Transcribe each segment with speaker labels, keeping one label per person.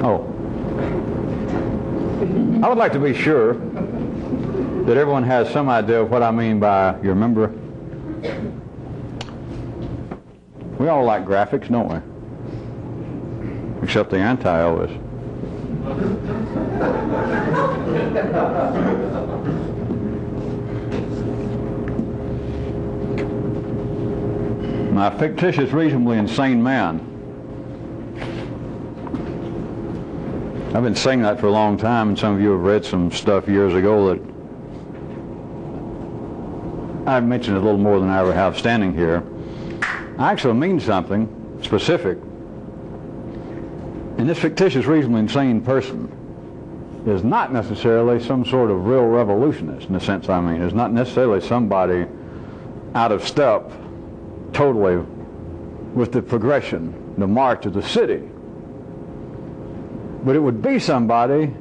Speaker 1: Oh. I would like to be sure that everyone has some idea of what I mean by, you remember? We all like graphics, don't we? Except the anti-Elvis. Now, a fictitious, reasonably insane man. I've been saying that for a long time, and some of you have read some stuff years ago that I've mentioned a little more than I ever have standing here. I actually mean something specific. And this fictitious, reasonably insane person is not necessarily some sort of real revolutionist, in the sense I mean. It's not necessarily somebody out of step totally with the progression, the march of the city. But it would be somebody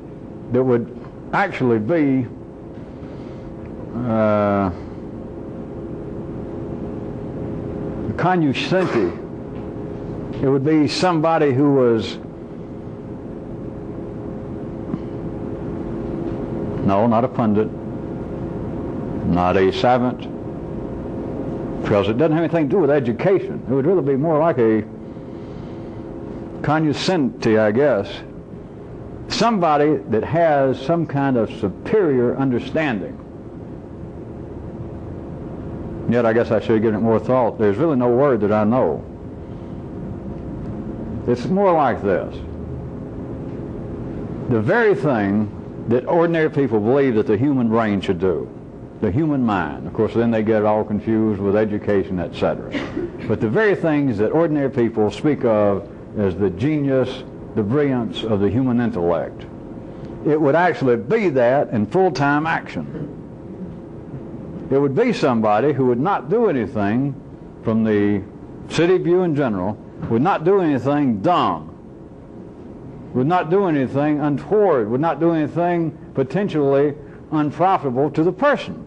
Speaker 1: that would actually be cognoscenti. It would be somebody who was, no, not a pundit, not a savant, because it doesn't have anything to do with education. It would really be more like a cognoscenti, I guess. Somebody that has some kind of superior understanding. Yet I guess I should have given it more thought. There's really no word that I know. It's more like this. The very thing that ordinary people believe that the human brain should do, the human mind. Of course, then they get all confused with education, etc. But the very things that ordinary people speak of as the genius, the brilliance of the human intellect, it would actually be that in full-time action. It would be somebody who would not do anything, from the city view in general, would not do anything dumb, would not do anything untoward, would not do anything potentially unprofitable to the person.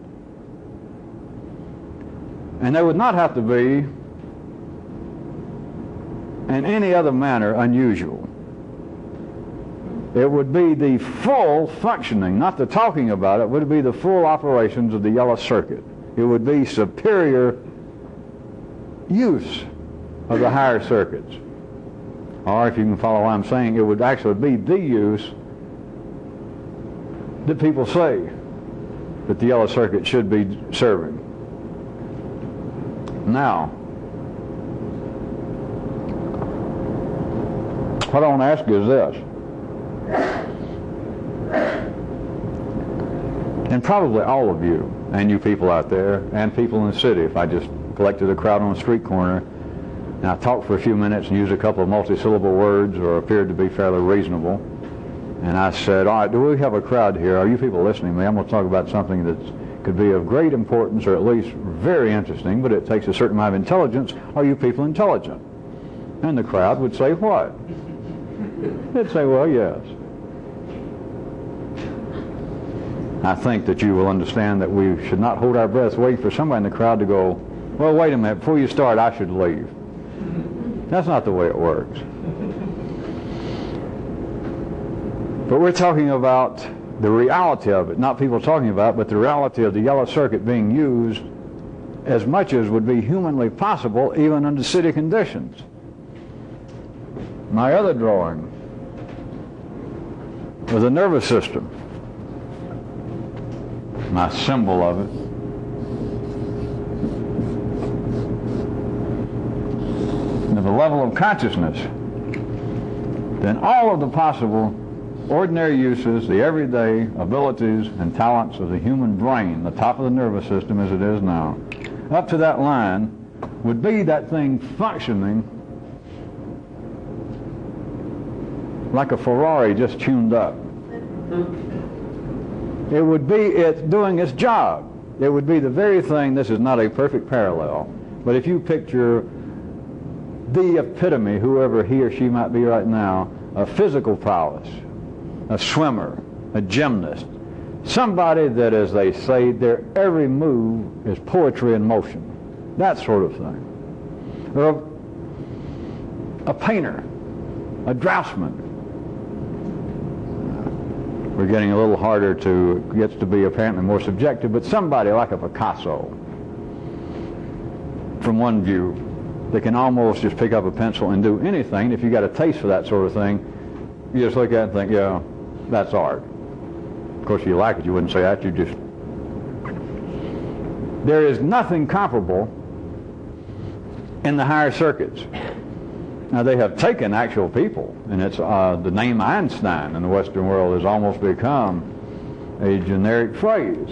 Speaker 1: And they would not have to be in any other manner unusual. It would be the full functioning, not the talking about it, would be the full operations of the yellow circuit. It would be superior use of the higher circuits. Or if you can follow what I'm saying, it would actually be the use that people say that the yellow circuit should be serving. Now, what I want to ask you is this. And probably all of you, and you people out there, and people in the city, if I just collected a crowd on a street corner, and I talked for a few minutes and used a couple of multi-syllable words or appeared to be fairly reasonable, and I said, all right, do we have a crowd here? Are you people listening to me? I'm going to talk about something that could be of great importance, or at least very interesting, but it takes a certain amount of intelligence. Are you people intelligent? And the crowd would say, what? They'd say, well, yes. I think that you will understand that we should not hold our breath waiting for somebody in the crowd to go, well, wait a minute, before you start, I should leave. That's not the way it works. But we're talking about the reality of it, not people talking about it, but the reality of the yellow circuit being used as much as would be humanly possible, even under city conditions. My other drawing was the nervous system. My symbol of it. And at the level of consciousness, then all of the possible ordinary uses, the everyday abilities and talents of the human brain, the top of the nervous system as it is now, up to that line, would be that thing functioning like a Ferrari just tuned up. It would be it doing its job. It would be the very thing. This is not a perfect parallel, but if you picture the epitome, whoever he or she might be right now, of physical prowess, a swimmer, a gymnast, somebody that, as they say, their every move is poetry in motion, that sort of thing. Or a painter, a draftsman, we're getting a little harder to, gets to be apparently more subjective, but somebody like a Picasso, from one view, they can almost just pick up a pencil and do anything. If you got a taste for that sort of thing, you just look at it and think, yeah, that's art. Of course, if you like it, you wouldn't say that. You just... There is nothing comparable in the higher circuits. Now, they have taken actual people, and it's the name Einstein in the Western world has almost become a generic phrase.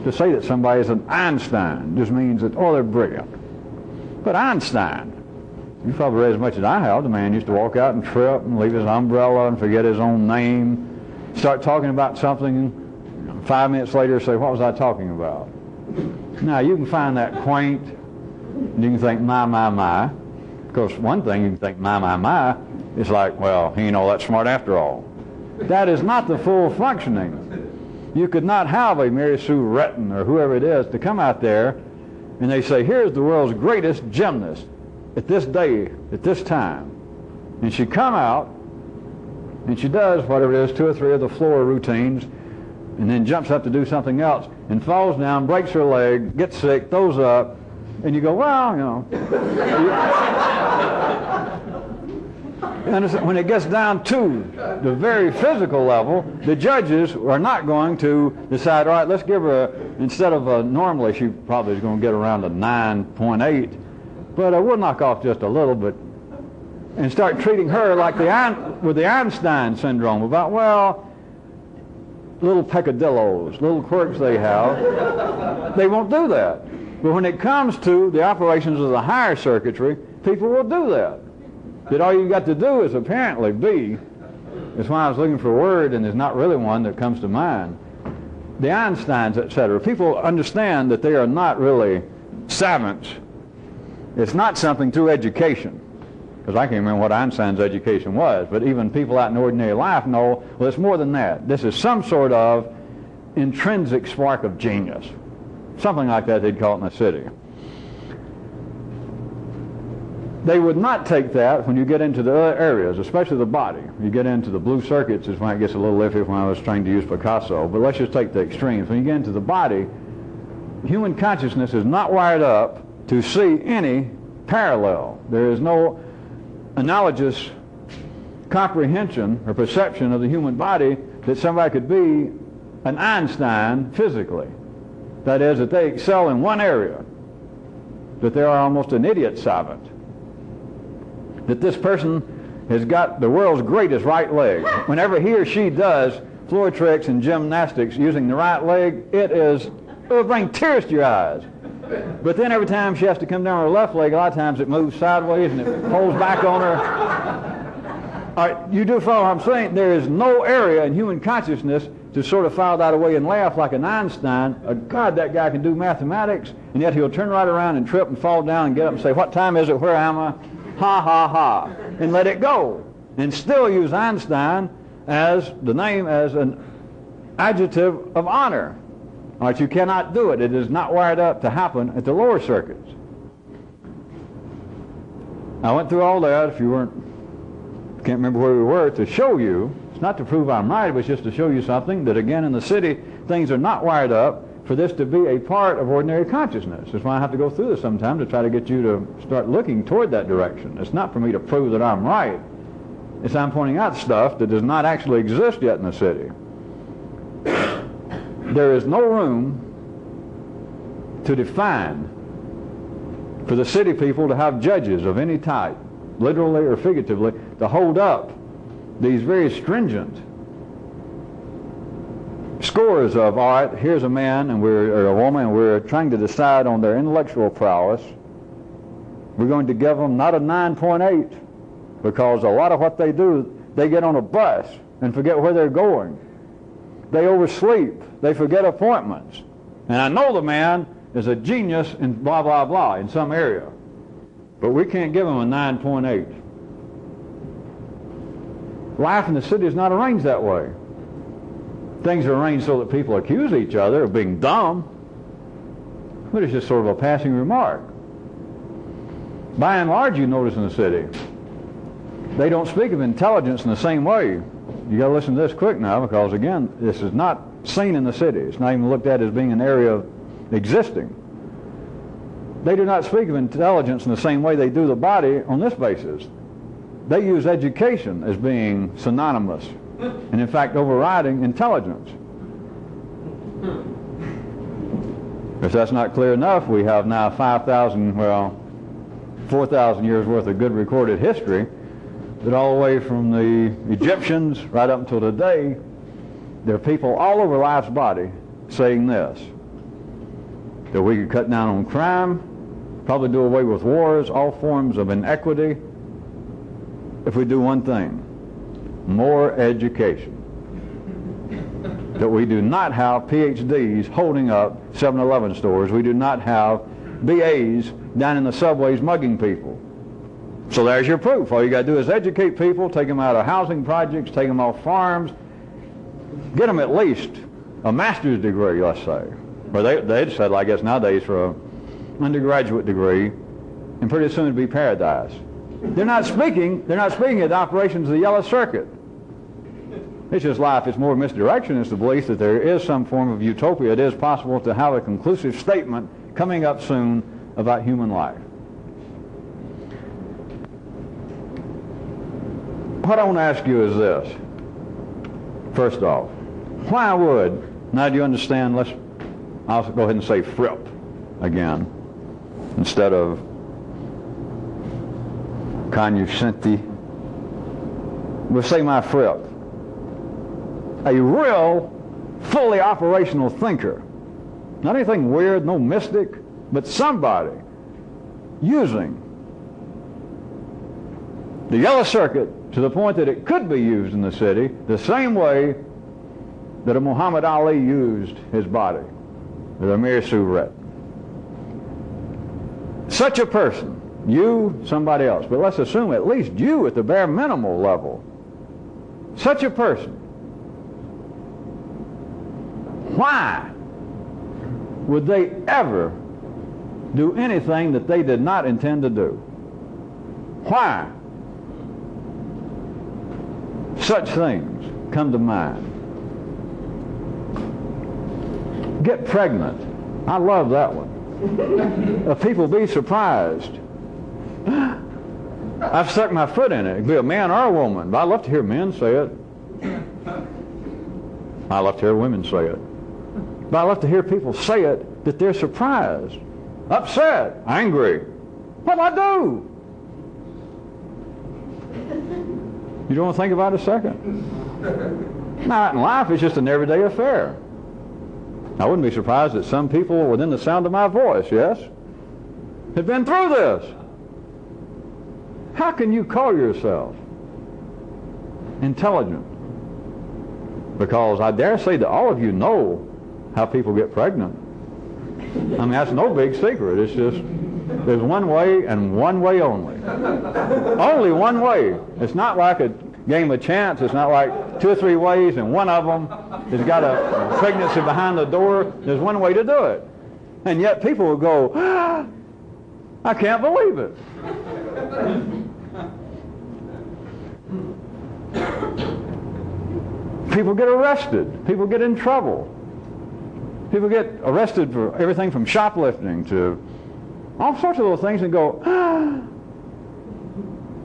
Speaker 1: To say that somebody is an Einstein just means that, oh, they're brilliant. But Einstein, you probably read as much as I have. The man used to walk out and trip and leave his umbrella and forget his own name, start talking about something, 5 minutes later say, what was I talking about? Now, you can find that quaint, and you can think, my. Of course, one thing you can think, my, it's like, well, he ain't all that smart after all. That is not the full functioning. You could not have a Mary Sue Retton or whoever it is to come out there and they say, here's the world's greatest gymnast at this day, at this time. And she come out and she does whatever it is, 2 or 3 of the floor routines, and then jumps up to do something else and falls down, breaks her leg, gets sick, throws up, and you go, well, you know. And when it gets down to the very physical level, the judges are not going to decide, all right, let's give her, instead of normally she probably is going to get around a 9.8, but we'll knock off just a little bit and start treating her like with the Einstein syndrome about, well, little peccadillos, little quirks they have. They won't do that. But when it comes to the operations of the higher circuitry, people will do that. That all you got to do is apparently be, that's why I was looking for a word and there's not really one that comes to mind, the Einsteins, etc. People understand that they are not really savants. It's not something through education. Because I can't remember what Einstein's education was, but even people out in ordinary life know, well, it's more than that. This is some sort of intrinsic spark of genius. Something like that they'd call it in the city. They would not take that when you get into the other areas, especially the body. You get into the blue circuits is when it gets a little iffy when I was trying to use Picasso, but let's just take the extremes. When you get into the body, human consciousness is not wired up to see any parallel. There is no analogous comprehension or perception of the human body that somebody could be an Einstein physically. That is, that they excel in one area, that they are almost an idiot savant, that this person has got the world's greatest right leg. Whenever he or she does floor tricks and gymnastics using the right leg, it will bring tears to your eyes. But then every time she has to come down her left leg, a lot of times it moves sideways and it pulls back on her. All right, you do follow what I'm saying? There is no area in human consciousness to sort of file that away and laugh like an Einstein. God, that guy can do mathematics, and yet he'll turn right around and trip and fall down and get up and say, what time is it? Where am I? Ha, ha, ha. And let it go. And still use Einstein as the name, as an adjective of honor. All right, you cannot do it. It is not wired up to happen at the lower circuits. I went through all that, if you can't remember where we were, to show you, it's not to prove I'm right, but it's just to show you something, that again in the city, things are not wired up for this to be a part of ordinary consciousness. That's why I have to go through this sometime to try to get you to start looking toward that direction. It's not for me to prove that I'm right. It's I'm pointing out stuff that does not actually exist yet in the city. There is no room to define for the city people to have judges of any type, literally or figuratively, to hold up these very stringent scores of, all right, here's a man or a woman, and we're trying to decide on their intellectual prowess. We're going to give them not a 9.8, because a lot of what they do, they get on a bus and forget where they're going. They oversleep. They forget appointments. And I know the man is a genius in blah, blah, blah in some area. But we can't give him a 9.8. Life in the city is not arranged that way. Things are arranged so that people accuse each other of being dumb. But it's just sort of a passing remark. By and large, you notice in the city, they don't speak of intelligence in the same way. you got to listen to this quick now, because again, this is not seen in the city. It's not even looked at as being an area of existing. They do not speak of intelligence in the same way they do the body on this basis. They use education as being synonymous, and in fact overriding intelligence. If that's not clear enough, we have now 4,000 years worth of good recorded history, that all the way from the Egyptians right up until today, there are people all over life's body saying this, that we could cut down on crime, probably do away with wars, all forms of inequity, if we do one thing: more education. That we do not have PhDs holding up 7-Eleven stores. We do not have BAs down in the subways mugging people. So there's your proof. All you got to do is educate people, take them out of housing projects, take them off farms, get them at least a master's degree, let's say. Or they'd settle, I guess, nowadays for an undergraduate degree, and pretty soon it'd be paradise. They're not speaking of the operations of the yellow circuit. It's just life. It's more misdirection. It's the belief that there is some form of utopia. It is possible to have a conclusive statement coming up soon about human life. What I want to ask you is this. First off, why would, now do you understand, I'll go ahead and say fripp again, instead of cognoscenti. We'll say my fripp. A real, fully operational thinker. Not anything weird, no mystic, but somebody using the yellow circuit to the point that it could be used in the city the same way that a Muhammad Ali used his body, with Amir Surret. Such a person, you, somebody else, but let's assume at least you at the bare minimal level, such a person, why would they ever do anything that they did not intend to do? Why? Such things come to mind. Get pregnant. I love that one. People be surprised. I've stuck my foot in it. It could be a man or a woman, but I love to hear men say it. I love to hear women say it. But I love to hear people say it, that they're surprised, upset, angry. What'd I do? You don't want to think about it a second? Not in life, it's just an everyday affair. I wouldn't be surprised that some people within the sound of my voice, yes, have been through this. How can you call yourself intelligent? Because I dare say that all of you know how people get pregnant. I mean, that's no big secret. It's just, there's one way and one way only. Only one way. It's not like a game of chance. It's not like 2 or 3 ways and one of them has got a pregnancy behind the door. There's one way to do it. And yet people will go, I can't believe it. People get arrested. People get in trouble. People get arrested for everything from shoplifting to all sorts of little things and go,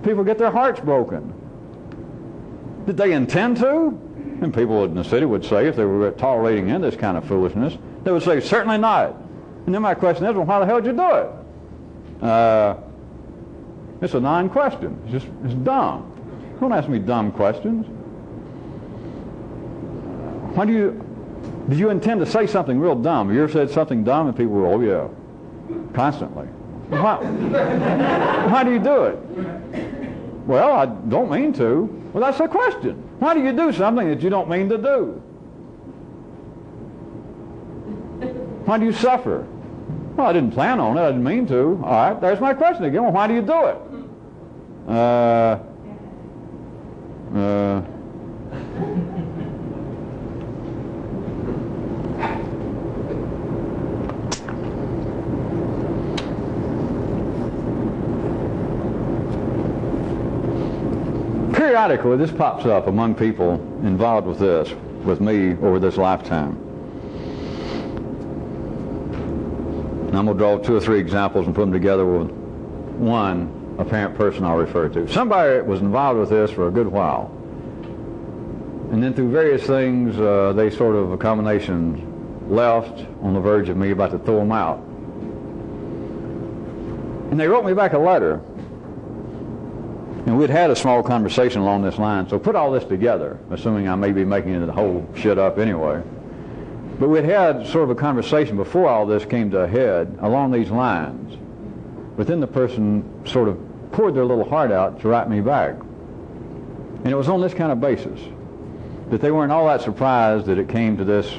Speaker 1: People get their hearts broken. Did they intend to? And people in the city would say, if they were tolerating in this kind of foolishness, they would say, certainly not. And then my question is, well, why the hell did you do it? It's a non-question. It's dumb. Don't ask me dumb questions. Did you intend to say something real dumb? Have you ever said something dumb and people were, oh yeah, constantly? Why do you do it? Well, I don't mean to. Well, that's the question. Why do you do something that you don't mean to do? Why do you suffer? Well, I didn't plan on it. I didn't mean to. All right, there's my question again. Well, why do you do it? periodically this pops up among people involved with this, with me over this lifetime. And I'm going to draw 2 or 3 examples and put them together with one apparent person I'll refer to. Somebody was involved with this for a good while. And then through various things, they sort of, a combination, left on the verge of me about to throw them out. And they wrote me back a letter. And we'd had a small conversation along this line. So put all this together, assuming I may be making the whole shit up anyway. But we'd had sort of a conversation before all this came to a head along these lines. But then the person sort of poured their little heart out to write me back. And it was on this kind of basis, that they weren't all that surprised that it came to this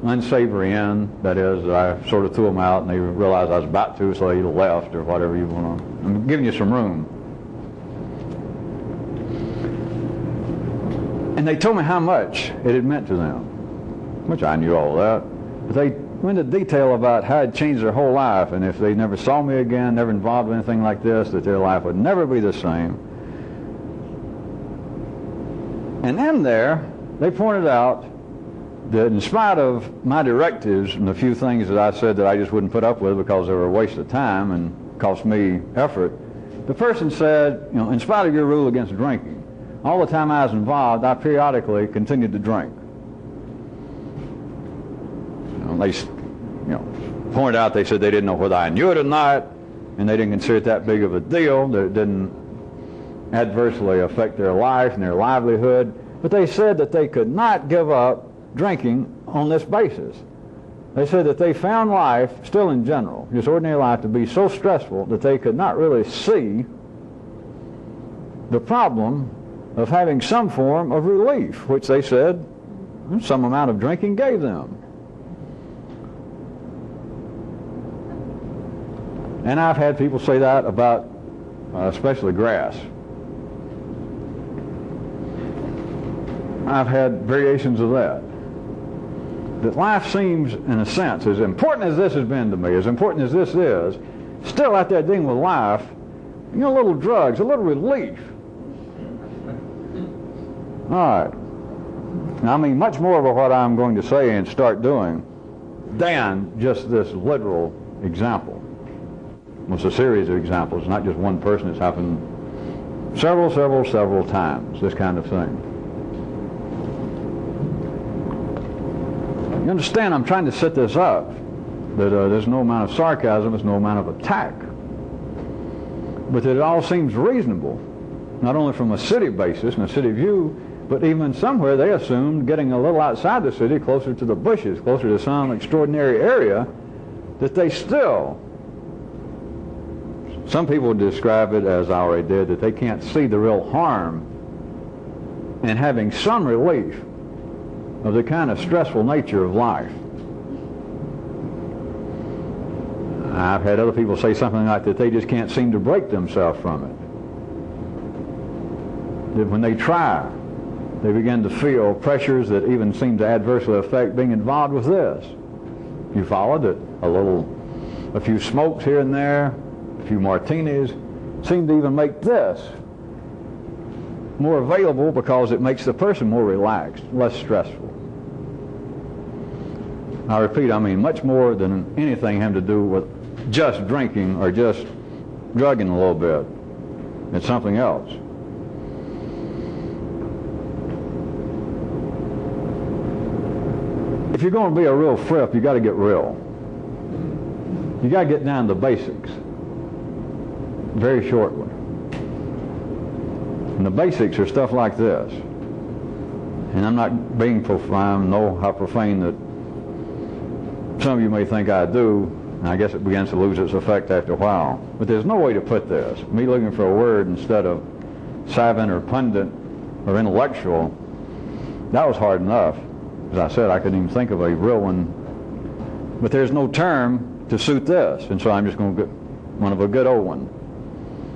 Speaker 1: unsavory end. That is, that I sort of threw them out and they realized I was about to, so they left or whatever you want to. I'm giving you some room. And they told me how much it had meant to them, which I knew all that. But they went into detail about how it changed their whole life, and if they never saw me again, never involved in anything like this, that their life would never be the same. And in there, they pointed out that in spite of my directives and the few things that I said that I just wouldn't put up with because they were a waste of time and cost me effort, the person said, you know, in spite of your rule against drinking, all the time I was involved, I periodically continued to drink. They pointed out, they said they didn't know whether I knew it or not, and they didn't consider it that big of a deal, that it didn't adversely affect their life and their livelihood. But they said that they could not give up drinking on this basis. They said that they found life, still in general, just ordinary life, to be so stressful that they could not really see the problem of having some form of relief, which they said some amount of drinking gave them. And I've had people say that about especially grass. I've had variations of that. That life seems, in a sense, as important as this has been to me, as important as this is, still out there dealing with life, you know, a little drugs, a little relief. All right. Now, I mean much more of what I'm going to say and start doing than just this literal example. It's a series of examples, not just one person. It's happened several times, this kind of thing. You understand, I'm trying to set this up, that there's no amount of sarcasm, there's no amount of attack, but that it all seems reasonable, not only from a city basis and a city view, but even somewhere they assumed getting a little outside the city, closer to the bushes, closer to some extraordinary area, that they still, some people would describe it, as I already did, that they can't see the real harm in having some relief of the kind of stressful nature of life. I've had other people say something like that they just can't seem to break themselves from it. That when they try, they begin to feel pressures that even seem to adversely affect being involved with this. You followed it? A few smokes here and there, a few martinis, seem to even make this more available because it makes the person more relaxed, less stressful. I repeat, I mean much more than anything having to do with just drinking or just drugging a little bit. It's something else. If you're going to be a real fripp, you got to get real. You got to get down to the basics very shortly. And the basics are stuff like this. And I'm not being profane, know how profane that some of you may think I do, and I guess it begins to lose its effect after a while. But there's no way to put this. Me looking for a word instead of savant or pundit or intellectual, that was hard enough. As I said, I couldn't even think of a real one. But there's no term to suit this, and so I'm just going to get one of a good old one.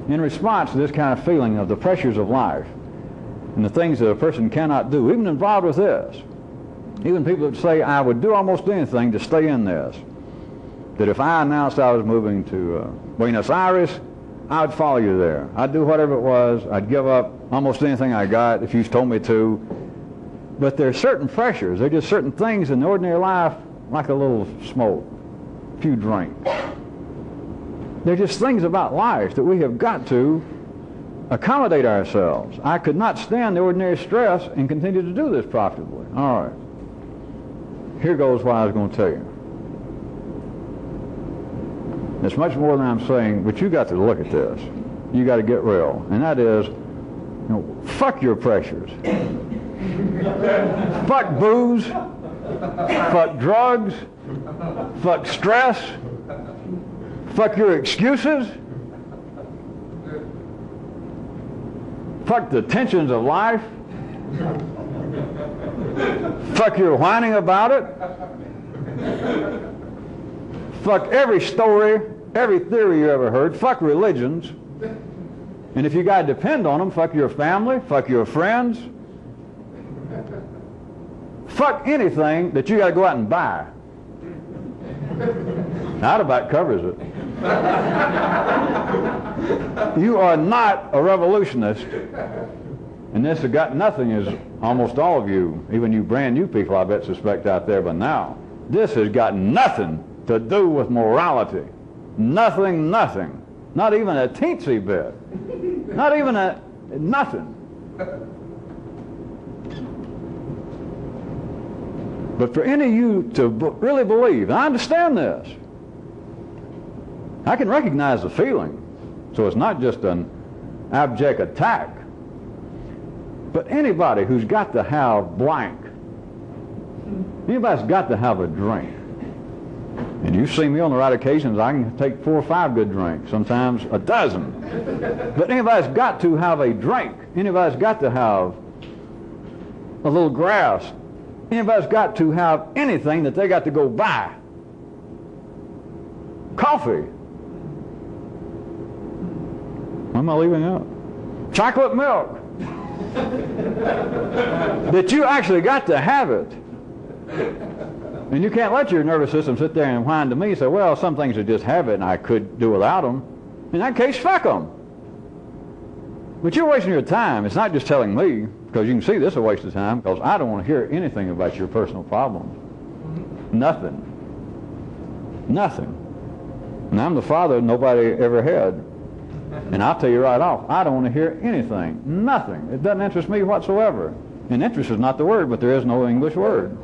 Speaker 1: In response to this kind of feeling of the pressures of life and the things that a person cannot do, even involved with this, even people that say, I would do almost anything to stay in this, that if I announced I was moving to Buenos Aires, I would follow you there. I'd do whatever it was. I'd give up almost anything I got if you told me to. But there are certain pressures. There are just certain things in ordinary life, like a little smoke, a few drinks. There are just things about life that we have got to accommodate ourselves. I could not stand the ordinary stress and continue to do this profitably. All right. Here goes what I was going to tell you. It's much more than I'm saying, but you got to look at this. You got to get real. And that is, fuck your pressures. Fuck booze. Fuck drugs. Fuck stress. Fuck your excuses. Fuck the tensions of life. Fuck your whining about it. Fuck every story, every theory you ever heard. Fuck religions. And if you got to depend on them, fuck your family, fuck your friends. Fuck anything that you got to go out and buy. That about covers it. You are not a revolutionist. And this has got nothing, as almost all of you, even you brand new people I bet suspect out there by now, this has got nothing to do with morality. Nothing, nothing. Not even a teensy bit. Not even nothing. But for any of you to really believe, and I understand this, I can recognize the feeling, so it's not just an abject attack. But anybody who's got to have blank, anybody's got to have a drink. And you see me on the right occasions, I can take 4 or 5 good drinks, sometimes a dozen. But anybody's got to have a drink. Anybody's got to have a little grass. Anybody's got to have anything that they got to go buy. Coffee. What am I leaving out? Chocolate milk. That you actually got to have it. And you can't let your nervous system sit there and whine to me and say, well, some things are just habit and I could do without them. In that case, fuck them. But you're wasting your time. It's not just telling me, because you can see this is a waste of time, because I don't want to hear anything about your personal problems. Nothing. Nothing. And I'm the father nobody ever had. And I'll tell you right off, I don't want to hear anything. Nothing. It doesn't interest me whatsoever. And interest is not the word, but there is no English word.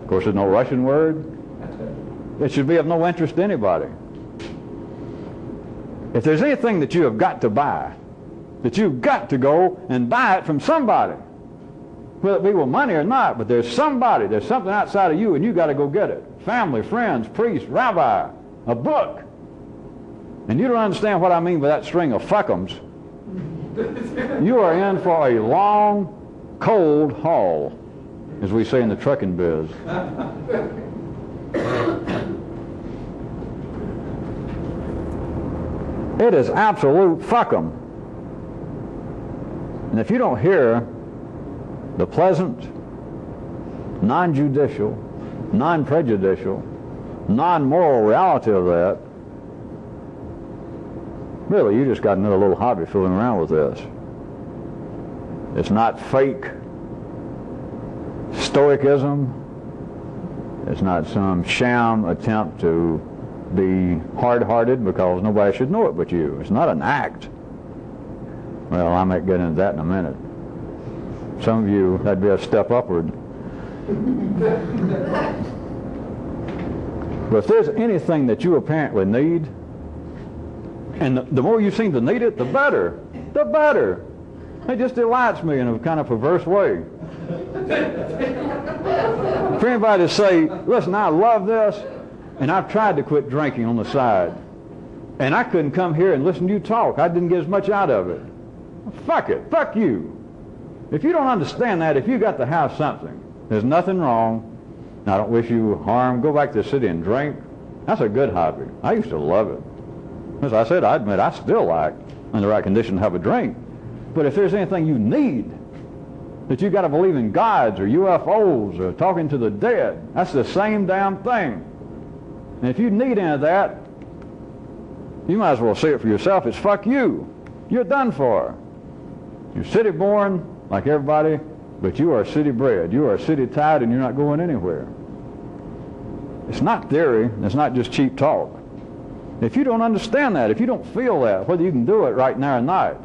Speaker 1: Of course, there's no Russian word. It should be of no interest to anybody. If there's anything that you have got to buy, that you've got to go and buy it from somebody, whether it be with money or not, but there's somebody, there's something outside of you, and you got to go get it. Family, friends, priest, rabbi, a book. And you don't understand what I mean by that string of fuck'ems. You are in for a long, cold haul, as we say in the trucking biz. It is absolute fuck'em. And if you don't hear the pleasant, non-judicial, non-prejudicial, non-moral reality of that, really, you just got another little hobby fooling around with this. It's not fake stoicism. It's not some sham attempt to be hard-hearted because nobody should know it but you. It's not an act. Well, I might get into that in a minute. Some of you, that'd be a step upward. But if there's anything that you apparently need, and the more you seem to need it, the better. The better. It just delights me in a kind of perverse way. For anybody to say, listen, I love this, and I've tried to quit drinking on the side, and I couldn't come here and listen to you talk. I didn't get as much out of it. Fuck it. Fuck you. If you don't understand that, if you got to have something, there's nothing wrong. I don't wish you harm. Go back to the city and drink. That's a good hobby. I used to love it. As I said, I admit I still like, in the right condition, to have a drink. But if there's anything you need, that you got to believe in gods or UFOs or talking to the dead, that's the same damn thing. And if you need any of that, you might as well see it for yourself. It's fuck you. You're done for. You're city born like everybody, but you are city bred. You are city tied, and you're not going anywhere. It's not theory. It's not just cheap talk. If you don't understand that, if you don't feel that, whether you can do it right now or night,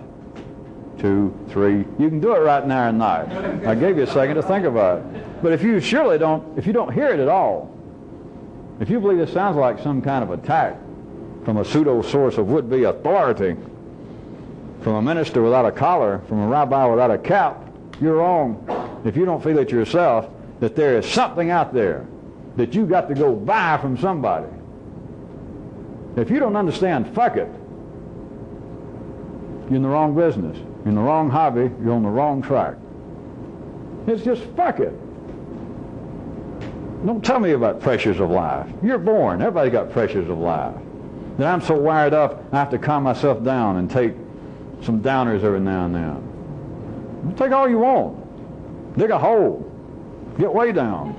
Speaker 1: 2, 3, you can do it right now or night. I gave you a second to think about it. But if you surely don't, if you don't hear it at all, if you believe it sounds like some kind of attack from a pseudo source of would-be authority, from a minister without a collar, from a rabbi without a cap, you're wrong. If you don't feel it yourself, that there is something out there that you got to go buy from somebody. If you don't understand, fuck it. You're in the wrong business. You're in the wrong hobby. You're on the wrong track. It's just fuck it. Don't tell me about pressures of life. You're born. Everybody's got pressures of life. That I'm so wired up, I have to calm myself down and take some downers every now and then. You take all you want. Dig a hole. Get way down.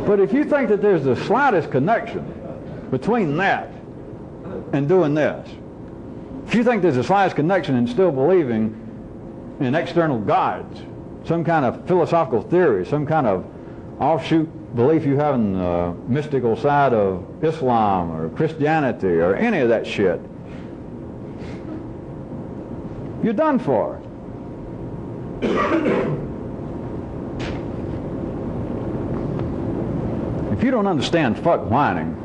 Speaker 1: But if you think that there's the slightest connection between that and doing this, if you think there's the slightest connection in still believing in external gods, some kind of philosophical theory, some kind of offshoot belief you have in the mystical side of Islam or Christianity or any of that shit, you're done for. If you don't understand fuck whining,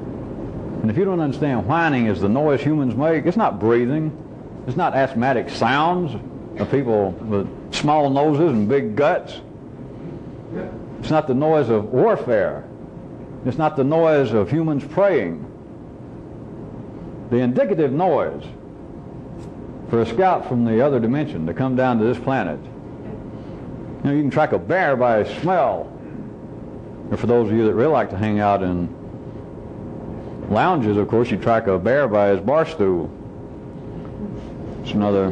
Speaker 1: and if you don't understand whining is the noise humans make, it's not breathing, it's not asthmatic sounds of people with small noses and big guts. It's not the noise of warfare. It's not the noise of humans praying. The indicative noise for a scout from the other dimension to come down to this planet. You know, you can track a bear by his smell. Or for those of you that really like to hang out in lounges, of course, you track a bear by his bar stool. It's another.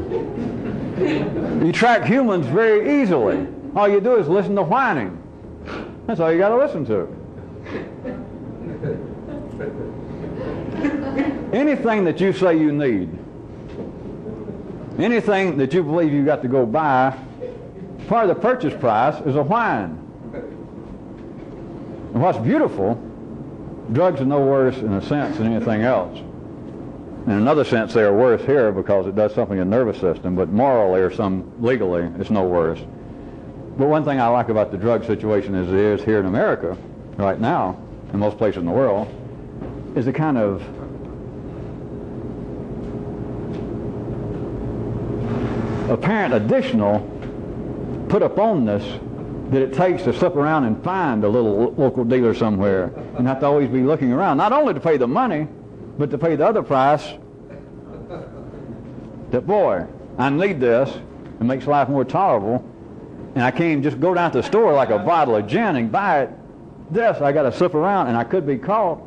Speaker 1: You track humans very easily. All you do is listen to whining. That's all you got to listen to. Anything that you say you need, anything that you believe you got to go buy, part of the purchase price is a whine. And what's beautiful, drugs are no worse in a sense than anything else. In another sense, they are worse here because it does something in the nervous system, but morally or legally, it's no worse. But one thing I like about the drug situation as it is here in America right now, in most places in the world, is the kind of apparent additional put upon this that it takes to slip around and find a little local dealer somewhere and have to always be looking around, not only to pay the money, but to pay the other price. That, boy, I need this. It makes life more tolerable, and I can't just go down to the store like a bottle of gin and buy it. This, I got to slip around, and I could be caught.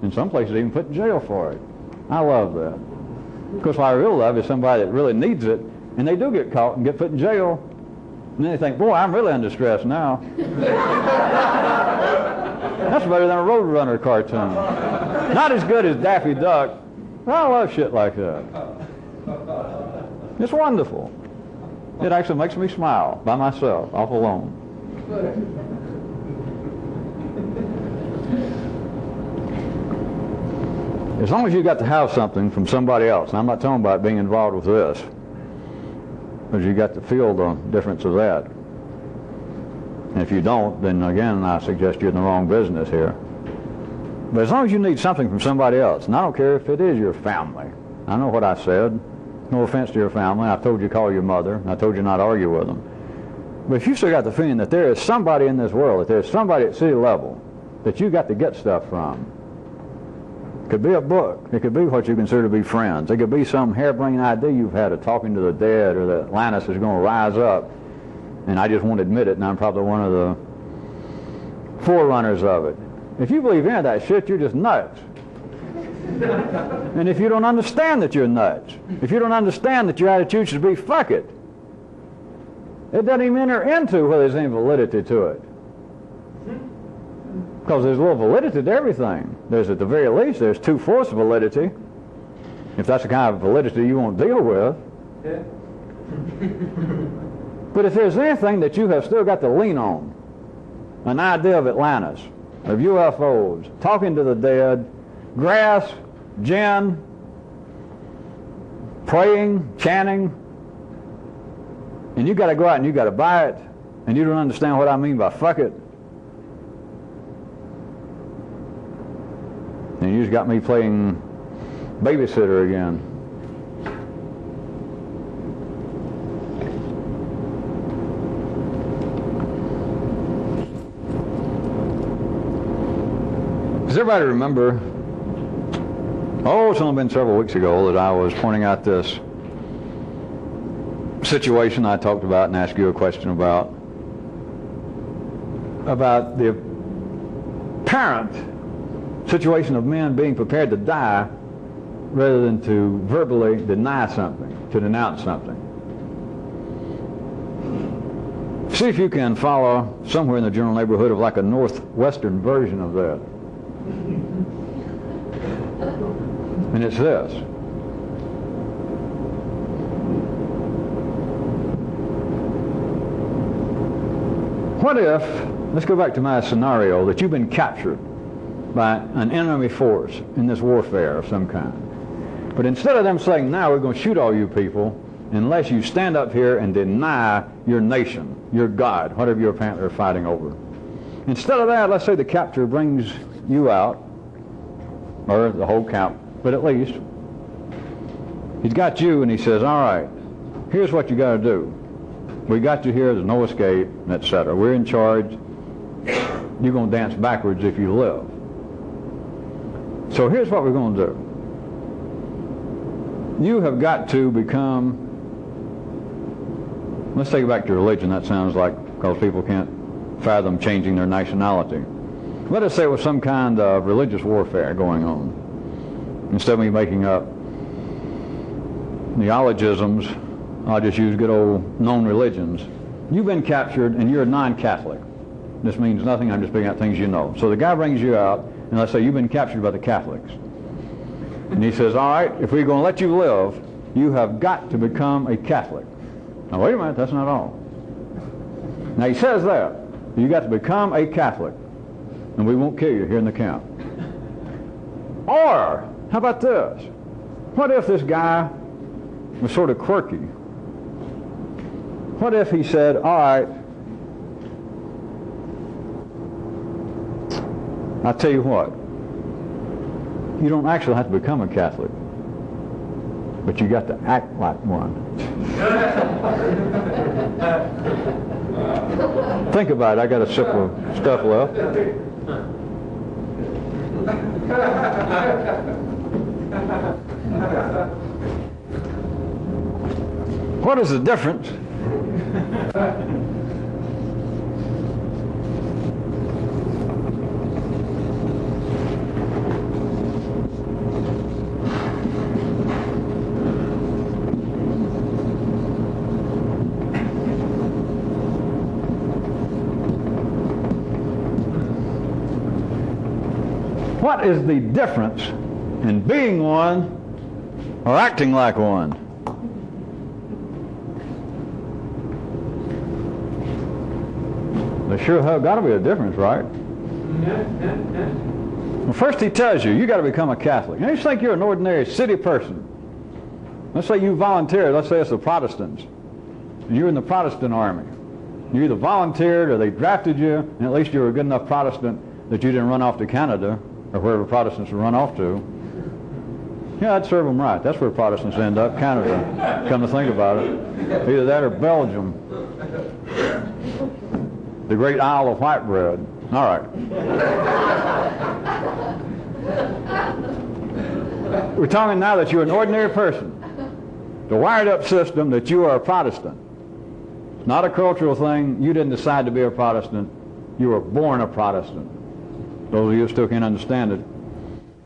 Speaker 1: In some places, even put in jail for it. I love that. Of course, what I really love is somebody that really needs it, and they do get caught and get put in jail. And then they think, boy, I'm really under stress now. That's better than a Roadrunner cartoon. Not as good as Daffy Duck, but I love shit like that. It's wonderful. It actually makes me smile by myself, off alone. As long as you got to have something from somebody else, and I'm not talking about being involved with this, but you got to feel the difference of that. And if you don't, then again, I suggest you're in the wrong business here. But as long as you need something from somebody else, and I don't care if it is your family. I know what I said. No offense to your family. I told you to call your mother. And I told you not to argue with them. But if you still got the feeling that there is somebody in this world, that there's somebody at city level that you got to get stuff from, it could be a book. It could be what you consider to be friends. It could be some harebrained idea you've had of talking to the dead, or that Atlantis is going to rise up. And I just won't admit it, and I'm probably one of the forerunners of it. If you believe any of that shit, you're just nuts. And if you don't understand that you're nuts, if you don't understand that your attitude should be fuck it, it doesn't even enter into whether there's any validity to it. Because there's a little validity to everything. There's, at the very least, there's 2/4 validity. if that's the kind of validity you want to deal with.
Speaker 2: Yeah.
Speaker 1: But if there's anything that you have still got to lean on, an idea of Atlantis, of UFOs, talking to the dead, grass, gin, praying, chanting, and you got to go out and you got to buy it, and you don't understand what I mean by fuck it, and you just got me playing babysitter again. Does everybody remember, it's only been several weeks ago that I was pointing out this situation I talked about and asked you a question about the apparent situation of men being prepared to die rather than to verbally deny something, to denounce something. See if you can follow somewhere in the general neighborhood of like a northwestern version of that. And it's this. What if, let's go back to my scenario, that you've been captured by an enemy force in this warfare of some kind. But instead of them saying, now we're going to shoot all you people, unless you stand up here and deny your nation, your God, whatever you apparently are fighting over. Instead of that, let's say the captor brings you out, or the whole camp, but at least he's got you and he says, all right, here's what you got to do. We got you here, there's no escape, etc. We're in charge. You're going to dance backwards if you live. So here's what we're going to do. You have got to become, let's take it back to religion. That sounds like, because people can't fathom changing their nationality. Let us say it was some kind of religious warfare going on. Instead of me making up neologisms, I'll just use good old known religions. You've been captured and you're a non-Catholic. This means nothing, I'm just picking out things you know. So the guy brings you out, and let's say you've been captured by the Catholics. And he says, all right, if we're going to let you live, you have got to become a Catholic. Now wait a minute, that's not all. Now he says that. You got to become a Catholic, and we won't kill you here in the camp. Or, how about this? What if this guy was sort of quirky? What if he said, all right, I'll tell you what, you don't actually have to become a Catholic, but you got to act like one. Think about it, I got a sip of stuff left. What is the difference? What is the difference in being one or acting like one? There sure have got to be a difference, right? Well, first he tells you, you got to become a Catholic. Now you think you're an ordinary city person. Let's say you volunteered, let's say it's the Protestants. You're in the Protestant army. You either volunteered or they drafted you, and at least you were a good enough Protestant that you didn't run off to Canada or wherever Protestants would run off to. Yeah, I'd serve them right. That's where Protestants end up, Canada, come to think about it. Either that or Belgium. The great Isle of White Bread. All right. We're talking now that you're an ordinary person. The wired up system that you are a Protestant. It's not a cultural thing. You didn't decide to be a Protestant. You were born a Protestant. Those of you who still can't understand it.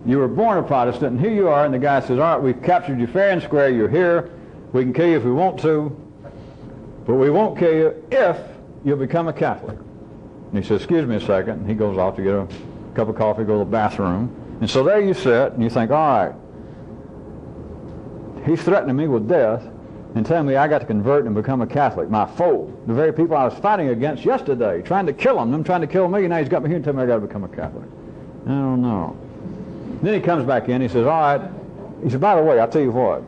Speaker 1: You were born a Protestant, and here you are, and the guy says, all right, we've captured you fair and square. You're here. We can kill you if we want to, but we won't kill you if you'll become a Catholic. And he says, excuse me a second. And he goes off to get a cup of coffee, go to the bathroom. And so there you sit, and you think, all right, He's threatening me with death and telling me I got to convert and become a Catholic. My foe, the very people I was fighting against yesterday, trying to kill them trying to kill me, and now he's got me here and telling me I got to become a Catholic. I don't know. Then he comes back in, he says, all right. He said, by the way, I'll tell you what.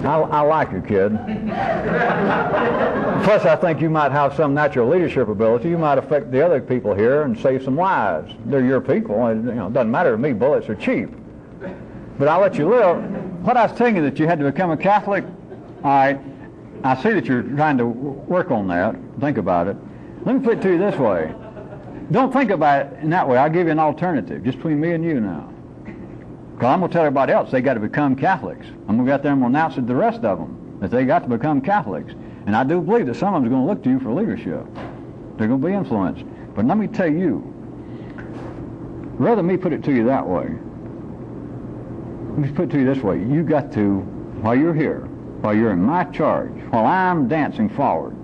Speaker 1: I like you, kid. Plus, I think you might have some natural leadership ability. You might affect the other people here and save some lives. They're your people. It doesn't matter to me. Bullets are cheap. But I'll let you live. What I was telling you that you had to become a Catholic, all right, I see that you're trying to work on that. Think about it. Let me put it to you this way. Don't think about it in that way. I'll give you an alternative, just between me and you now. Because I'm going to tell everybody else they got to become Catholics. I'm going to go out there and announce it to the rest of them that they got to become Catholics. And I do believe that some of them are going to look to you for leadership. They're going to be influenced. But let me tell you, rather me put it to you that way, let me put it to you this way. You got to, while you're here, while you're in my charge, while I'm dancing forward,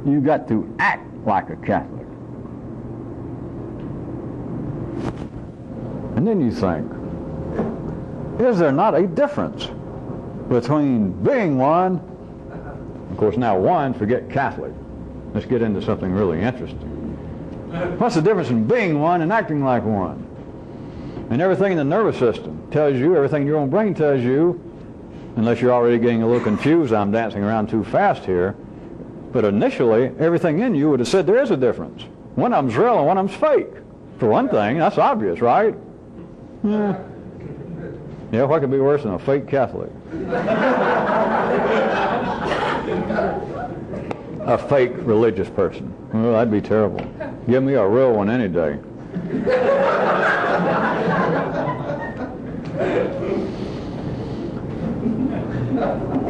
Speaker 1: you got to act like a Catholic. And then you think, is there not a difference between being one, of course now one, forget Catholic. Let's get into something really interesting. What's the difference in being one and acting like one? And everything in the nervous system tells you, everything in your own brain tells you, unless you're already getting a little confused, I'm dancing around too fast here, but initially everything in you would have said there is a difference. One of them's real and one of them's fake. For one thing, that's obvious, right? Yeah, what could be worse than a fake Catholic? A fake religious person. Well, that'd be terrible. Give me a real one any day.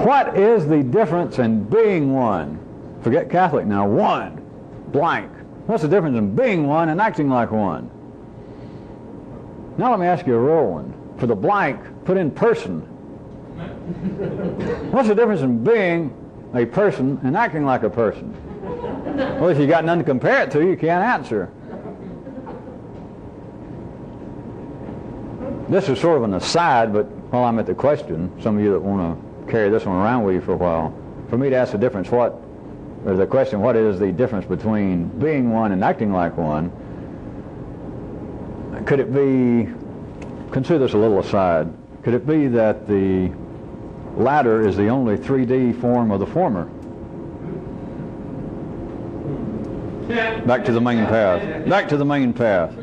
Speaker 1: What is the difference in being one? Forget Catholic now. One. Blank. What's the difference in being one and acting like one? Now let me ask you a real one. For the blank, put in person. What's the difference in being a person and acting like a person? Well, if you got none to compare it to, you can't answer. This is sort of an aside, but while I'm at the question, some of you that want to carry this one around with you for a while, for me to ask the difference, what is the difference between being one and acting like one? Could it be, consider this a little aside, could it be that the latter is the only 3D form of the former? Back to the main path. Back to the main path.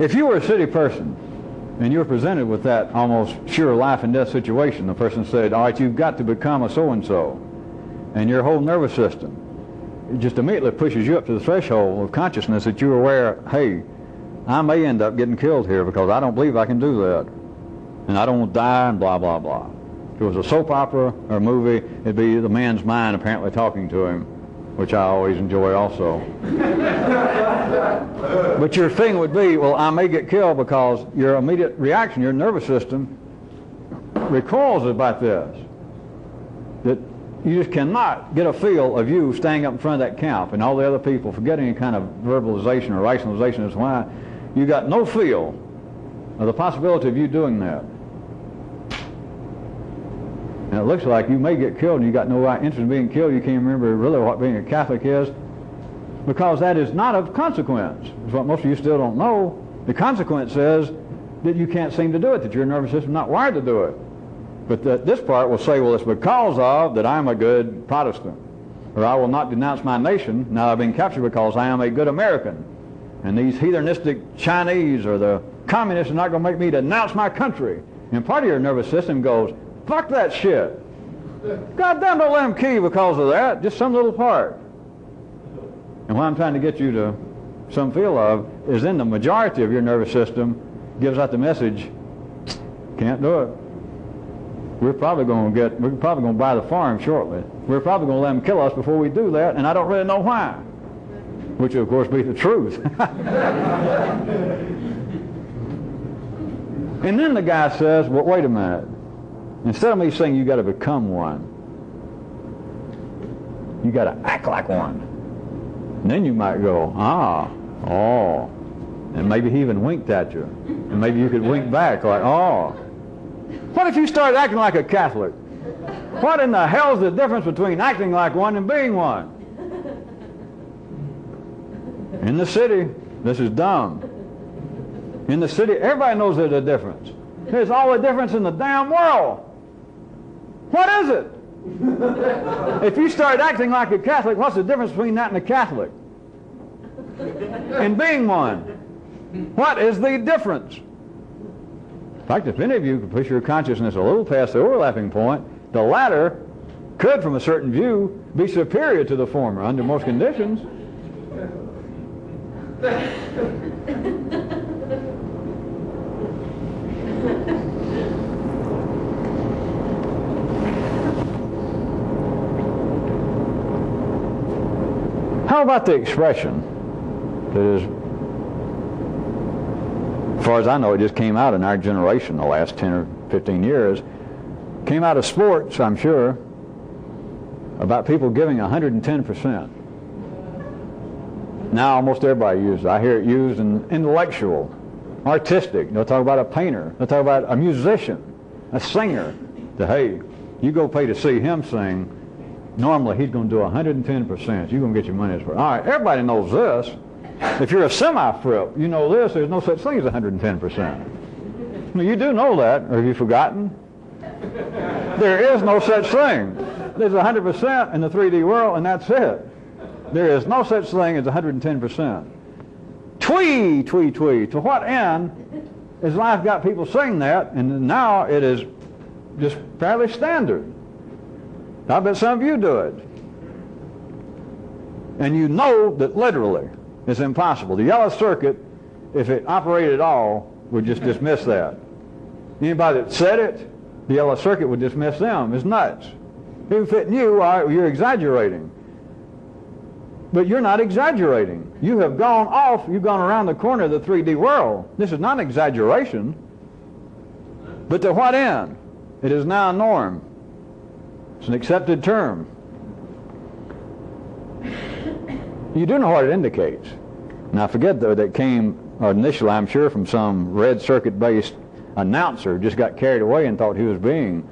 Speaker 1: If you were a city person and you were presented with that almost sure life and death situation, the person said, all right, you've got to become a so-and-so, and your whole nervous system, it just immediately pushes you up to the threshold of consciousness that you're aware, hey, I may end up getting killed here because I don't believe I can do that. And I don't want to die and blah, blah, blah. If it was a soap opera or a movie, it'd be the man's mind apparently talking to him, which I always enjoy also. But your thing would be, well, I may get killed because your immediate reaction, your nervous system, recoils about this. That you just cannot get a feel of you standing up in front of that camp and all the other people forgetting any kind of verbalization or rationalization as to why you got no feel of the possibility of you doing that. And it looks like you may get killed and you got no interest in being killed. You can't remember really what being a Catholic is, because that is not of consequence. It's what most of you still don't know. The consequence is that you can't seem to do it, that your nervous system is not wired to do it. But this part will say, well, it's because of that I'm a good Protestant, or I will not denounce my nation now I've been captured because I am a good American. And these heathenistic Chinese or the communists are not going to make me denounce my country. And part of your nervous system goes, fuck that shit. God damn, don't let them kill you because of that. Just some little part. And what I'm trying to get you to some feel of is then the majority of your nervous system gives out the message, can't do it. We're probably going to buy the farm shortly. We're probably going to let them kill us before we do that, and I don't really know why. Which will, of course, be the truth. And then the guy says, well, wait a minute. Instead of me saying you got to become one, you got to act like one. And then you might go, Oh. And maybe he even winked at you. And maybe you could wink back like, oh. What if you started acting like a Catholic? What in the hell is the difference between acting like one and being one? In the city, this is dumb. In the city, everybody knows there's a difference. There's all the difference in the damn world. What is it? If you start acting like a Catholic, what's the difference between that and a Catholic? And being one. What is the difference? In fact, if any of you could push your consciousness a little past the overlapping point, the latter could, from a certain view, be superior to the former under most conditions. How about the expression that is, as far as I know, it just came out in our generation the last 10 or 15 years, came out of sports, I'm sure, about people giving 110%. Now almost everybody uses it. I hear it used in intellectual, artistic. They'll talk about a painter. They'll talk about a musician, a singer. That, hey, you go pay to see him sing. Normally he's going to do 110%. You're going to get your money's worth. All right, everybody knows this. If you're a semi-fripp, you know this. There's no such thing as 110%. Well, you do know that, or have you forgotten? There is no such thing. There's 100% in the 3D world, and that's it. There is no such thing as 110%. Twee, twee, twee. To what end has life got people saying that, and now it is just fairly standard. I bet some of you do it. And you know that literally it's impossible. The yellow circuit, if it operated at all, would just dismiss that. Anybody that said it, the yellow circuit would dismiss them. It's nuts. If it knew, you're exaggerating. But you're not exaggerating. You have gone off, you've gone around the corner of the 3D world. This is not an exaggeration. But to what end? It is now a norm. It's an accepted term. You do know what it indicates. Now forget though that came initially, I'm sure, from some red circuit-based announcer who just got carried away and thought he was being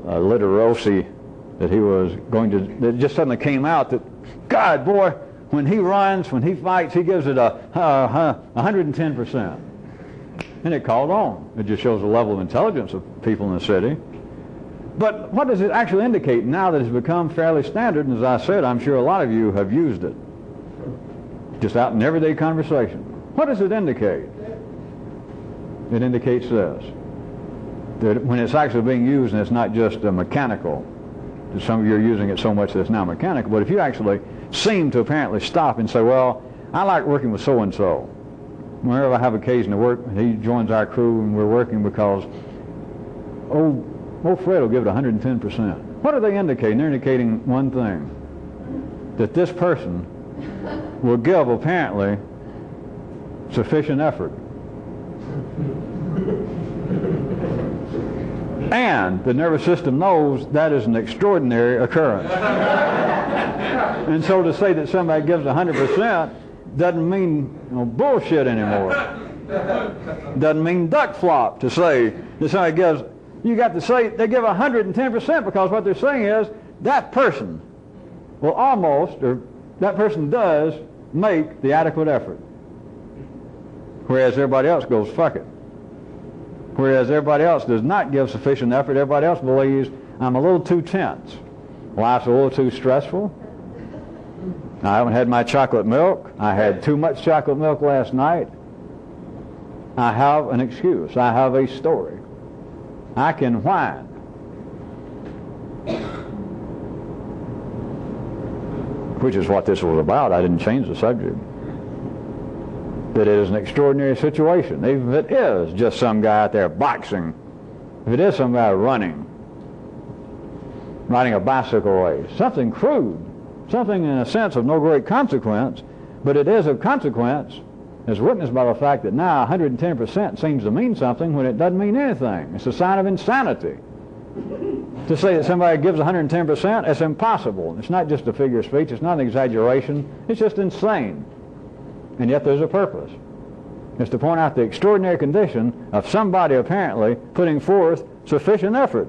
Speaker 1: literosy, that he was going to, that just suddenly came out that, God, boy, when he runs, when he fights, he gives it a 110%. And it caught on. It just shows the level of intelligence of people in the city. But what does it actually indicate now that it's become fairly standard? And as I said, I'm sure a lot of you have used it. Just out in everyday conversation. What does it indicate? It indicates this. That when it's actually being used and it's not just mechanical, some of you are using it so much that it's now mechanical, but if you actually seem to apparently stop and say, well, I like working with so-and-so. Whenever I have occasion to work, he joins our crew and we're working because, old Fred will give it 110%. What are they indicating? They're indicating one thing, that this person will give apparently sufficient effort. And the nervous system knows that is an extraordinary occurrence. And so to say that somebody gives 100% doesn't mean bullshit anymore. Doesn't mean duck flop to say that somebody gives. You got to say they give 110% because what they're saying is that person will almost, or that person does make the adequate effort. Whereas everybody else goes, fuck it. Whereas everybody else does not give sufficient effort. Everybody else believes, I'm a little too tense. Life's a little too stressful. I haven't had my chocolate milk. I had too much chocolate milk last night. I have an excuse. I have a story. I can whine. Which is what this was about. I didn't change the subject. That it is an extraordinary situation. Even if it is just some guy out there boxing, if it is some guy riding a bicycle race, something crude, something in a sense of no great consequence, but it is of consequence, as witnessed by the fact that now 110% seems to mean something when it doesn't mean anything. It's a sign of insanity. To say that somebody gives 110%, it's impossible. It's not just a figure of speech. It's not an exaggeration. It's just insane. and yet there's a purpose. It's to point out the extraordinary condition of somebody apparently putting forth sufficient effort.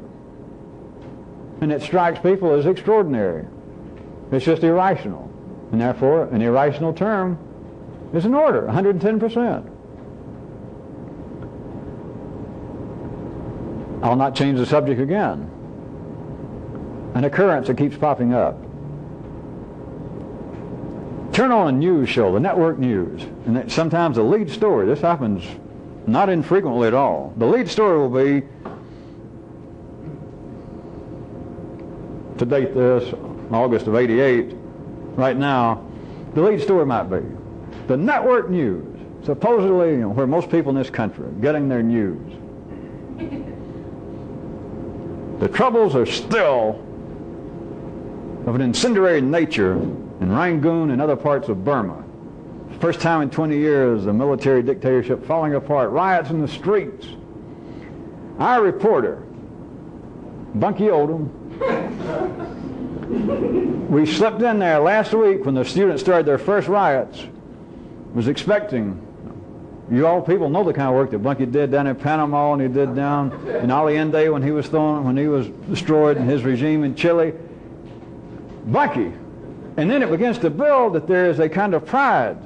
Speaker 1: And it strikes people as extraordinary. It's just irrational. And therefore, an irrational term is an order, 110%. I'll not change the subject again. An occurrence that keeps popping up. Turn on a news show, the network news, and sometimes the lead story, this happens not infrequently at all. The lead story will be, to date this, August of '88, right now, the lead story might be, the network news, supposedly where most people in this country are getting their news. The troubles are still of an incendiary nature in Rangoon and other parts of Burma. First time in 20 years, the military dictatorship falling apart, riots in the streets. Our reporter, Bunky Oldham, we slipped in there last week when the students started their first riots, was expecting, you all people know the kind of work that Bunky did down in Panama and he did down in Allende when he was destroyed in his regime in Chile. Bunky. And then it begins to build that there is a kind of pride,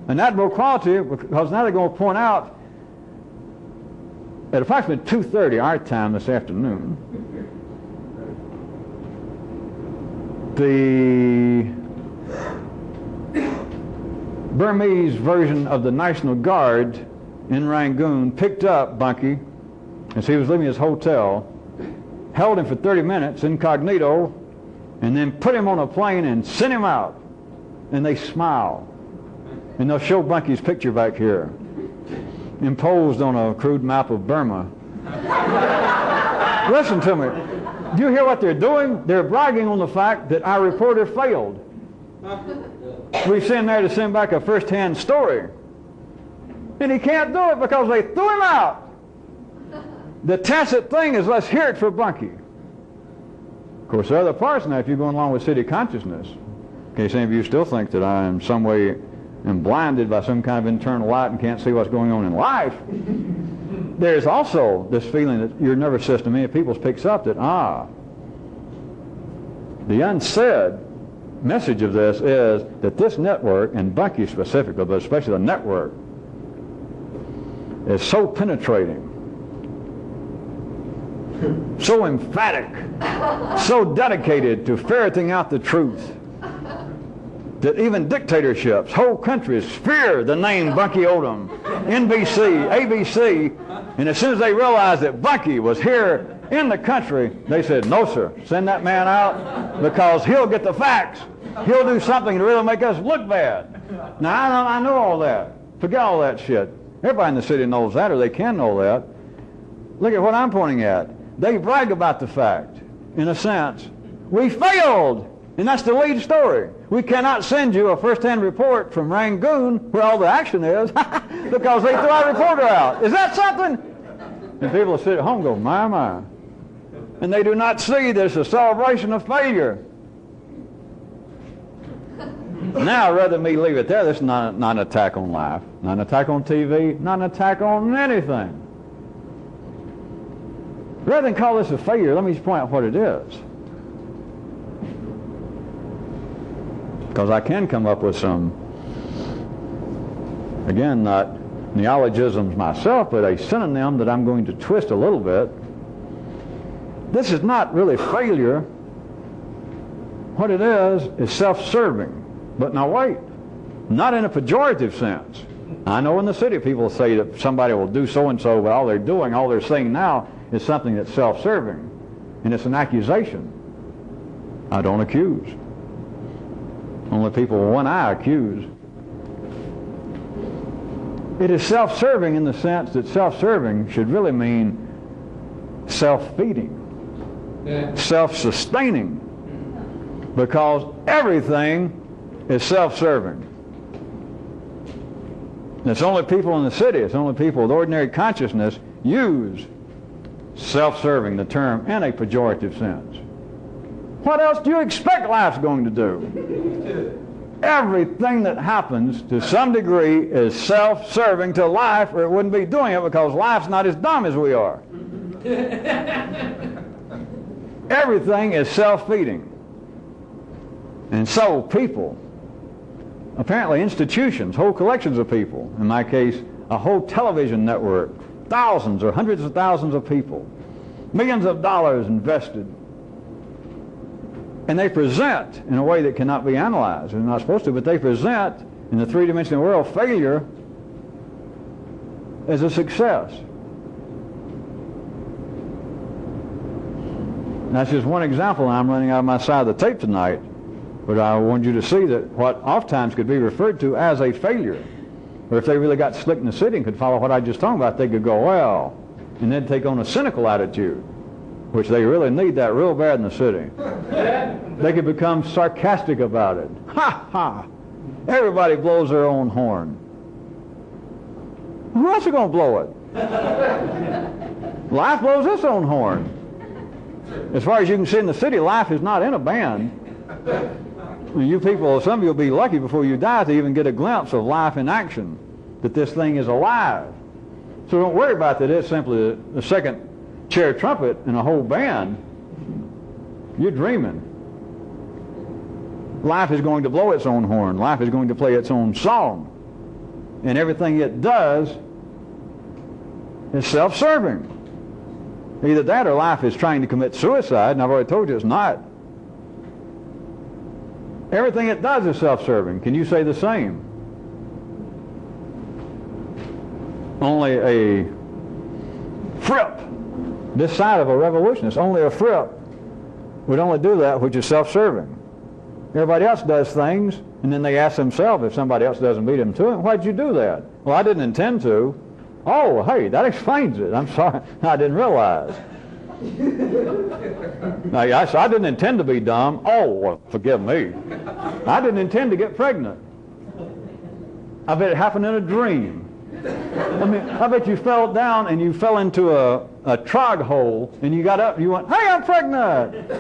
Speaker 1: an admirable quality, because now they're going to point out at approximately 2:30 our time this afternoon, the Burmese version of the National Guard in Rangoon picked up Bunky as he was leaving his hotel, held him for 30 minutes incognito, and then put him on a plane and sent him out. And they smile. And they'll show Bunky's picture back here, imposed on a crude map of Burma. Listen to me. Do you hear what they're doing? They're bragging on the fact that our reporter failed. We sent there to send back a first-hand story. And he can't do it because they threw him out. The tacit thing is, let's hear it for Bunky. Of course, there are other parts now, if you're going along with city consciousness. In case any of you still think that I in some way am blinded by some kind of internal light and can't see what's going on in life, there's also this feeling that your nervous system, many people picks up that, the unsaid message of this is that this network, and Bunky specifically, but especially the network, is so penetrating, so emphatic, so dedicated to ferreting out the truth, that even dictatorships, whole countries, fear the name Bunky Oldham, NBC, ABC, and as soon as they realized that Bunky was here in the country, they said, no sir, send that man out because he'll get the facts. He'll do something to really make us look bad. Now, I know all that. Forget all that shit. Everybody in the city knows that, or they can know that. Look at what I'm pointing at. They brag about the fact, in a sense. We failed, and that's the lead story. We cannot send you a first-hand report from Rangoon, where all the action is, because they threw our reporter out. Is that something? And people will sit at home and go, my, my. And they do not see this as a celebration of failure. Now, rather than me leave it there, this is not an attack on life, not an attack on TV, not an attack on anything. Rather than call this a failure, let me just point out what it is. Because I can come up with some, again, not neologisms myself, but a synonym that I'm going to twist a little bit. This is not really failure. What it is self-serving. But now wait, not in a pejorative sense. I know in the city people say that somebody will do so-and-so, but all they're doing, all they're saying now is something that's self-serving. And it's an accusation. I don't accuse. Only people with one eye accuse. It is self-serving in the sense that self-serving should really mean self-feeding, self-sustaining, because everything is self-serving. It's only people in the city, it's only people with ordinary consciousness use self-serving, the term, in a pejorative sense. What else do you expect life's going to do? Everything that happens to some degree is self-serving to life, or it wouldn't be doing it, because life's not as dumb as we are. Everything is self-feeding. And so people, apparently institutions, whole collections of people, in my case, a whole television network, thousands or hundreds of thousands of people, millions of dollars invested, and they present in a way that cannot be analyzed. They're not supposed to, but they present in the three-dimensional world failure as a success. And that's just one example, and I'm running out of my side of the tape tonight, but I want you to see that what oftentimes could be referred to as a failure, or if they really got slick in the city and could follow what I just talked about, they could go, well, and then take on a cynical attitude, which they really need that real bad in the city. They could become sarcastic about it. Ha ha! Everybody blows their own horn. Who else is going to blow it? Life blows its own horn. As far as you can see in the city, life is not in a band. You people, some of you will be lucky before you die to even get a glimpse of life in action, that this thing is alive. So don't worry about that. It's simply a second chair trumpet and a whole band. You're dreaming. Life is going to blow its own horn. Life is going to play its own song. And everything it does is self-serving. Either that or life is trying to commit suicide, and I've already told you it's not. Everything it does is self-serving. Can you say the same? Only a fripp this side of a revolutionist, only a fripp would only do that which is self-serving. Everybody else does things, and then they ask themselves if somebody else doesn't beat them to it, why'd you do that? Well, I didn't intend to. Oh, hey, that explains it. I'm sorry, I didn't realize. I didn't intend to be dumb. Oh, well, forgive me. I didn't intend to get pregnant. I bet it happened in a dream. I mean, I bet you fell down and you fell into a trog hole, and you got up and you went, hey, I'm pregnant.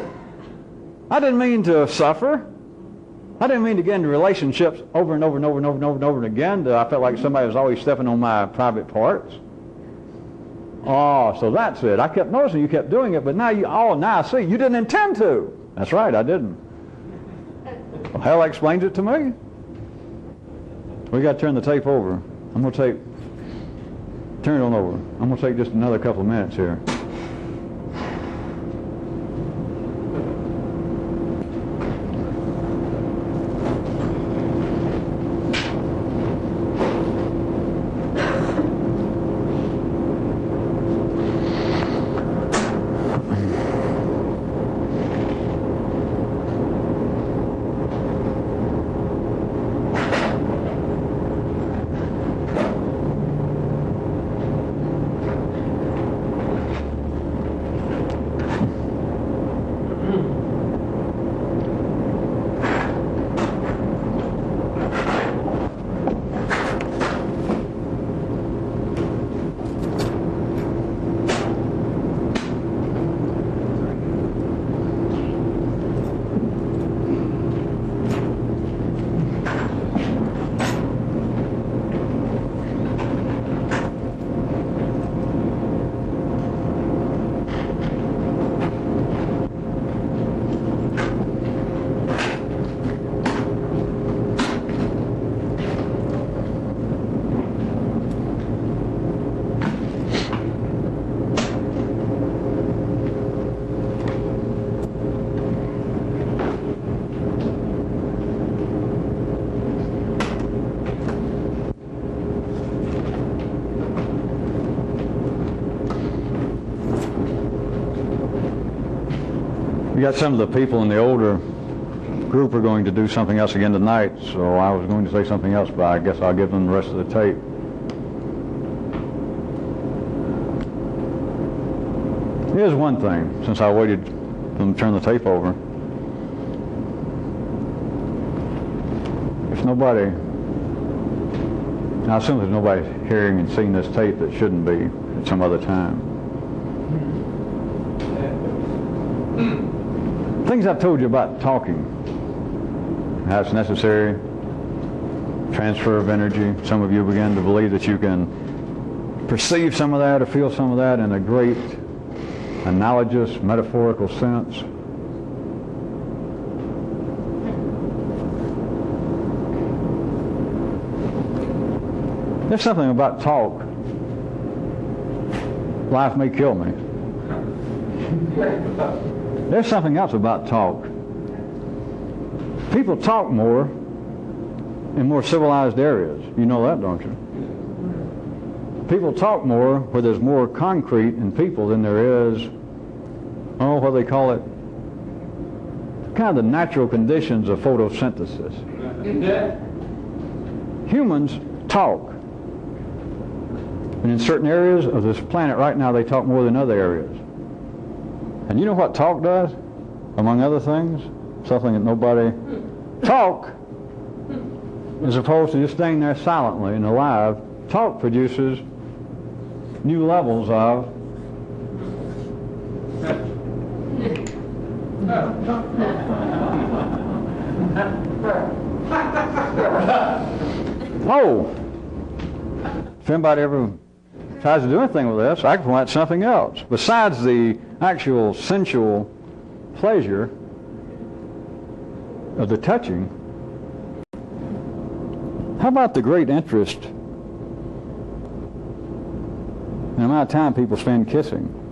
Speaker 1: I didn't mean to suffer. I didn't mean to get into relationships over and over and over and over and over and over again. I felt like somebody was always stepping on my private parts. Oh, so that's it. I kept noticing you kept doing it, but now now I see. You didn't intend to. That's right, I didn't. Well, hell explains it to me. We got to turn the tape over. I'm going to turn it on over. I'm going to take just another couple of minutes here. We got some of the people in the older group are going to do something else again tonight, so I was going to say something else, but I guess I'll give them the rest of the tape. Here's one thing, since I waited for them to turn the tape over. If nobody, I assume there's nobody hearing and seeing this tape that shouldn't be at some other time. Things I've told you about talking. That's necessary. Transfer of energy. Some of you begin to believe that you can perceive some of that or feel some of that in a great analogous, metaphorical sense. There's something about talk. Life may kill me. There's something else about talk. People talk more in more civilized areas. You know that, don't you? People talk more where there's more concrete in people than there is, oh, what they call it, kind of the natural conditions of photosynthesis. Humans talk. And in certain areas of this planet right now, they talk more than other areas. And you know what talk does, among other things? Something that nobody... Talk, as opposed to just staying there silently and alive, talk produces new levels of oh, if anybody ever tries to do anything with this, I can point out something else. Besides the actual sensual pleasure of the touching, how about the great interest in the amount of time people spend kissing?